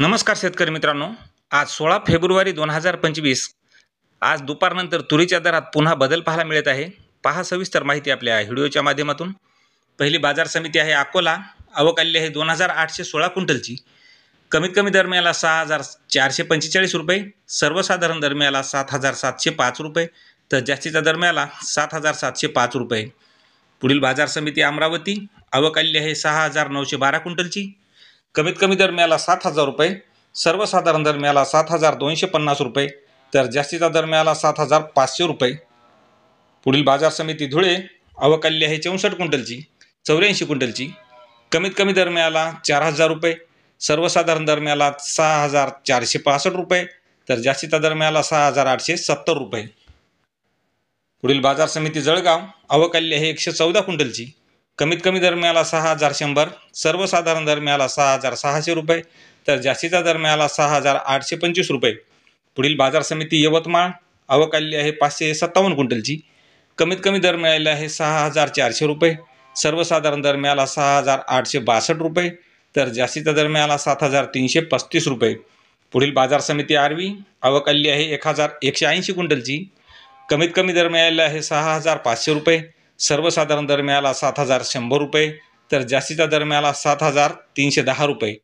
नमस्कार शेतकरी मित्रांनो, आज 16 फेब्रुवारी 2025 आज दुपारनंतर तुरीच्या दरात पुन्हा बदल पाहायला मिळत आहे। पहा सविस्तर माहिती आपल्या व्हिडिओच्या माध्यमातून। पहिली बाजार समिती आहे अकोला, आवक आलेली आहे 2816 क्विंटलची। कमीत कमी दर मिळाला 6445 रुपये, सर्वसाधारण दर मिळाला 7705 रुपये, तर जास्तीचा दर मिळाला 7705 रुपये। पुढील बाजार समिती अमरावती, आवक आलेली आहे 6912 क्विंटलची। कमीत कमी दर मिळाला 7000 रुपये, सर्वसाधारण दर मिळाला 7250 रुपये, तर जास्तीचा दर मिळाला 7500 रुपये। पुढील बाजार समिती धुळे, आवक आलेली आहे 64 क्विंटलची, 84 क्विंटलची। कमीत कमी दर मिळाला 4000 रुपये, सर्वसाधारण दर मिळाला 6465 रुपये, तर जास्तीचा दर मिळाला 6870 रुपये। पुढील बाजार समिती जळगाव, आवक आलेली आहे 114 क्विंटलची, कमीत कमी दर मिळाला 6100, सर्वसाधारण दर मिळाला 6600 रुपये, तर जास्तीचा दर मिळाला 6825 रुपये। पुढील बाजार समिती यवतमाळ, आवक आलेली आहे 557 क्विंटलची, कमीत कमी दर मिळाले आहे 6400 रुपये, सर्वसाधारण दर मिळाला 6862 रुपये, तर जास्तीचा दर मिळाला 7335 रुपये। पुढील बाजार समिती आर्वी, आवक आलेली आहे 1180 क्विंटलची, कमीत कमी दर मिळाले आहे 6500 रुपये, सर्वसाधारण दर मिळाला 7100 रुपये, तर जास्तीचा दर मिळाला 7310 रुपये।